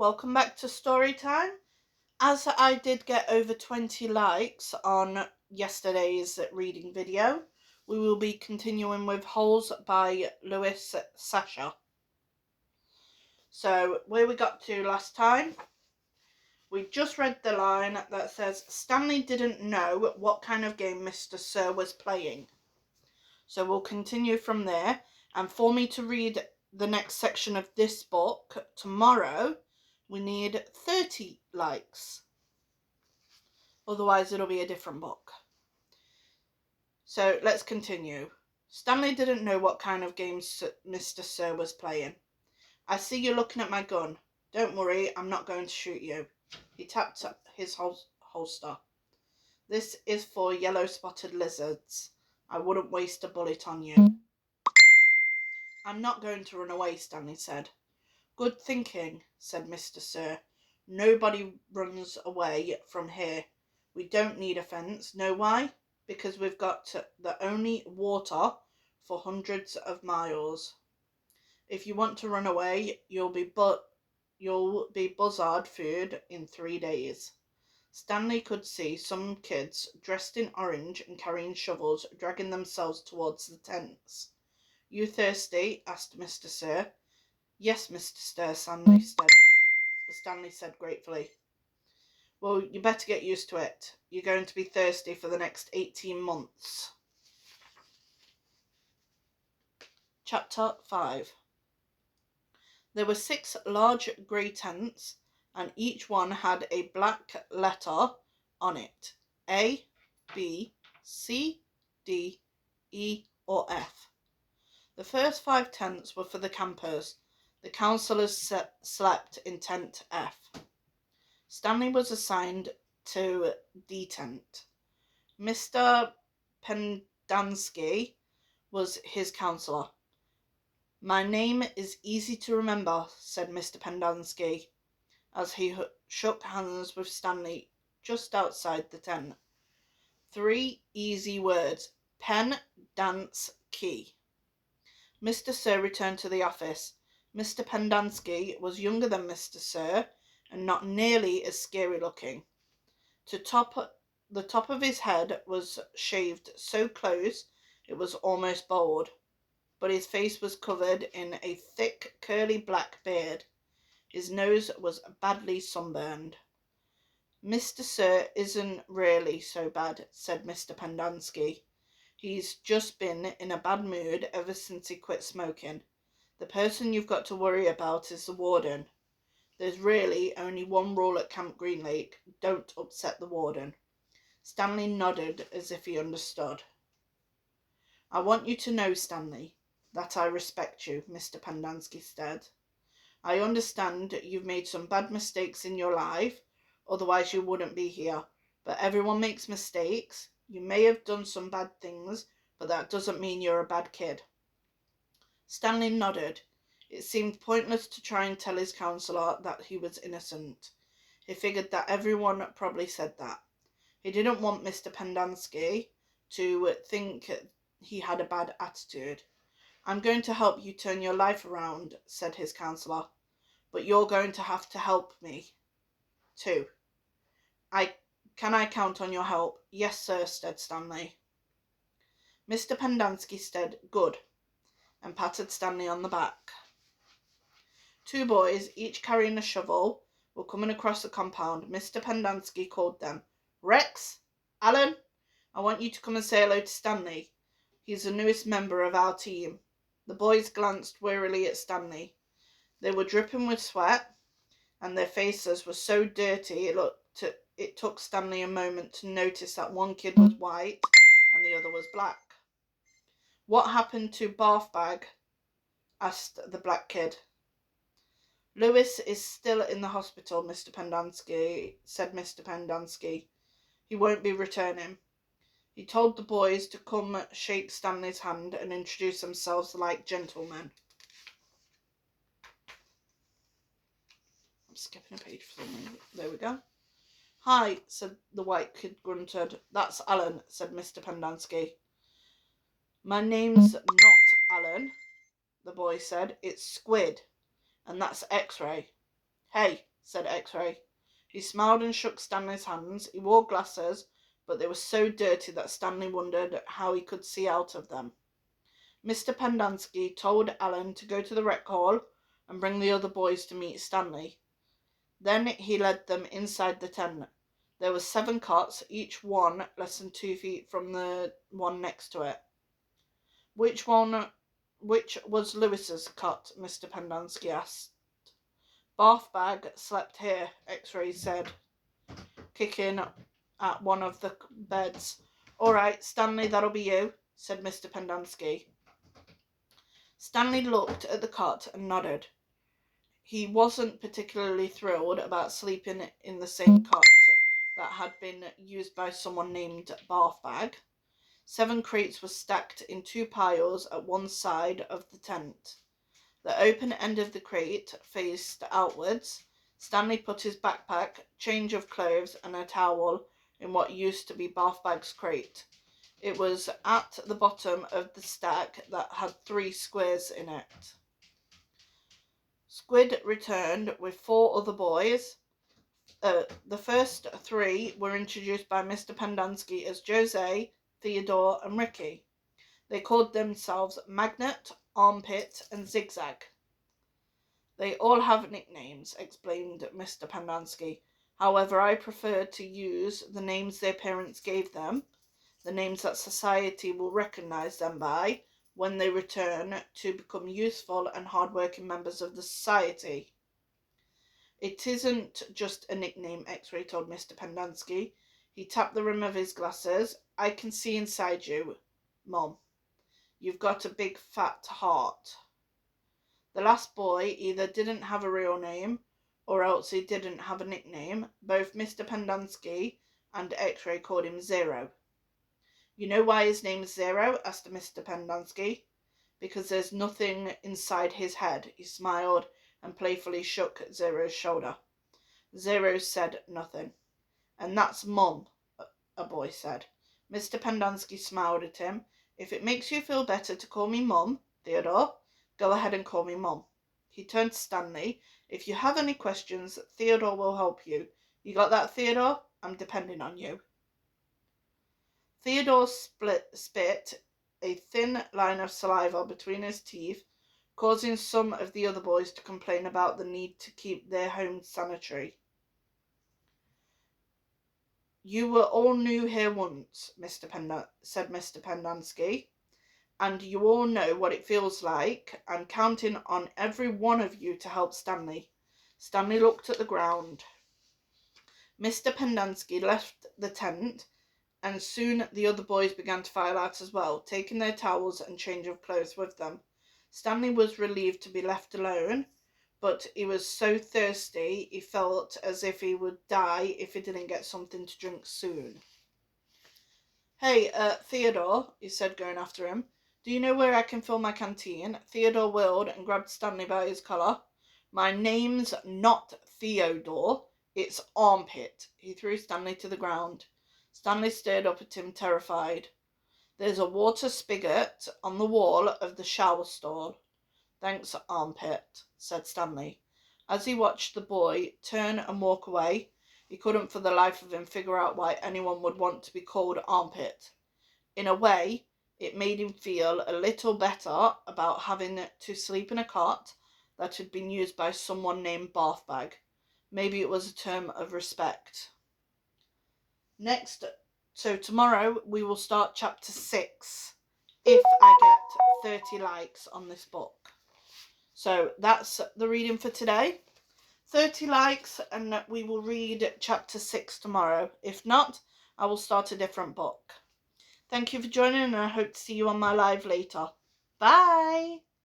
welcome back to story time. As I did get over 20 likes on yesterday's reading video, we will be continuing with Holes by Louis Sachar. So, where we got to last time, we just read the line that says, Stanley didn't know what kind of game Mr. Sir was playing. So we'll continue from there, and for me to read the next section of this book tomorrow, we need 30 likes. Otherwise, it'll be a different book. So let's continue. Stanley didn't know what kind of games Mr. Sir was playing. I see you looking at my gun. Don't worry, I'm not going to shoot you. He tapped his holster. This is for yellow-spotted lizards. I wouldn't waste a bullet on you. I'm not going to run away, Stanley said. Good thinking, said Mr. Sir. Nobody runs away from here. We don't need a fence. Know why? Because we've got the only water for hundreds of miles. If you want to run away, you'll be buzzard food in 3 days. Stanley could see some kids dressed in orange and carrying shovels dragging themselves towards the tents. You thirsty? Asked Mr. Sir. Yes, Mr. Sir, Stanley said gratefully. Well, you better get used to it. You're going to be thirsty for the next 18 months. Chapter 5. There were 6 large grey tents, and each one had a black letter on it. A, B, C, D, E, or F. The first 5 tents were for the campers. The councillors slept in tent F. Stanley was assigned to D tent. Mr. Pendanski was his councillor. My name is easy to remember, said Mr. Pendanski, as he shook hands with Stanley just outside the tent. 3 easy words. Pen, dance, key. Mr. Sir returned to the office. Mr. Pendanski was younger than Mr. Sir and not nearly as scary looking. The top of his head was shaved so close it was almost bald, but his face was covered in a thick, curly black beard. His nose was badly sunburned. Mr. Sir isn't really so bad, said Mr. Pendanski. He's just been in a bad mood ever since he quit smoking. The person you've got to worry about is the warden. There's really only one rule at Camp Green Lake. Don't upset the warden. Stanley nodded as if he understood. I want you to know, Stanley, that I respect you, Mr. Pendanski said. I understand you've made some bad mistakes in your life, otherwise you wouldn't be here. But everyone makes mistakes. You may have done some bad things, but that doesn't mean you're a bad kid. Stanley nodded. It seemed pointless to try and tell his counsellor that he was innocent. He figured that everyone probably said that. He didn't want Mr. Pendanski to think he had a bad attitude. I'm going to help you turn your life around, said his counsellor. But you're going to have to help me, too. Can I count on your help? Yes, sir, said Stanley. Mr. Pendanski said, good, and patted Stanley on the back. 2 boys, each carrying a shovel, were coming across the compound. Mr. Pendanski called them. Rex, Alan, I want you to come and say hello to Stanley. He's the newest member of our team. The boys glanced wearily at Stanley. They were dripping with sweat, and their faces were so dirty it took Stanley a moment to notice that one kid was white and the other was black. What happened to Barf Bag? Asked the black kid. Louis is still in the hospital, said Mr. Pendanski. He won't be returning. He told the boys to come shake Stanley's hand and introduce themselves like gentlemen. I'm skipping a page for some reason. There we go. Hi, said the white kid grunted. That's Alan, said Mr. Pendanski. My name's not Alan, the boy said. It's Squid, and that's X-Ray. Hey, said X-Ray. He smiled and shook Stanley's hands. He wore glasses, but they were so dirty that Stanley wondered how he could see out of them. Mr. Pendanski told Alan to go to the rec hall and bring the other boys to meet Stanley. Then he led them inside the tent. There were 7 cots, each one less than 2 feet from the one next to it. Which was Lewis's cot? Mr. Pendanski asked. Bath bag slept here, X-Ray said, kicking at one of the beds. All right, Stanley, that'll be you, said Mr. Pendanski. Stanley looked at the cot and nodded. He wasn't particularly thrilled about sleeping in the same cot that had been used by someone named Bath Bag. 7 crates were stacked in 2 piles at one side of the tent. The open end of the crate faced outwards. Stanley put his backpack, change of clothes, and a towel in what used to be Bath Bag's crate. It was at the bottom of the stack that had 3 squares in it. Squid returned with 4 other boys. The first 3 were introduced by Mr. Pendanski as Jose, Theodore, and Ricky. They called themselves Magnet, Armpit, and Zigzag. They all have nicknames, explained Mr. Pendanski. However, I prefer to use the names their parents gave them, the names that society will recognize them by when they return to become useful and hard-working members of the society. It isn't just a nickname, X-Ray told Mr. Pendanski. He tapped the rim of his glasses. I can see inside you, Mom. You've got a big fat heart. The last boy either didn't have a real name or else he didn't have a nickname. Both Mr. Pendanski and X-Ray called him Zero. You know why his name is Zero? Asked Mr. Pendanski. Because there's nothing inside his head. He smiled and playfully shook Zero's shoulder. Zero said nothing. And that's Mum, a boy said. Mr. Pendanski smiled at him. If it makes you feel better to call me Mum, Theodore, go ahead and call me Mum. He turned to Stanley. If you have any questions, Theodore will help you. You got that, Theodore? I'm depending on you. Theodore spit a thin line of saliva between his teeth, causing some of the other boys to complain about the need to keep their home sanitary. You were all new here once, said Mr. Pendanski, and you all know what it feels like. I'm counting on every one of you to help Stanley. Stanley looked at the ground. Mr. Pendanski left the tent, and soon the other boys began to file out as well, taking their towels and change of clothes with them. Stanley was relieved to be left alone, but he was so thirsty he felt as if he would die if he didn't get something to drink soon. Hey, Theodore, he said, going after him. Do you know where I can fill my canteen? Theodore whirled and grabbed Stanley by his collar. My name's not Theodore, it's Armpit. He threw Stanley to the ground. Stanley stared up at him, terrified. There's a water spigot on the wall of the shower stall. Thanks, Armpit, said Stanley. As he watched the boy turn and walk away, he couldn't for the life of him figure out why anyone would want to be called Armpit. In a way, it made him feel a little better about having to sleep in a cot that had been used by someone named Bath Bag. Maybe it was a term of respect. So tomorrow we will start chapter 6 if I get 30 likes on this book. So that's the reading for today. 30 likes and we will read chapter 6 tomorrow. If not, I will start a different book. Thank you for joining and I hope to see you on my live later. Bye!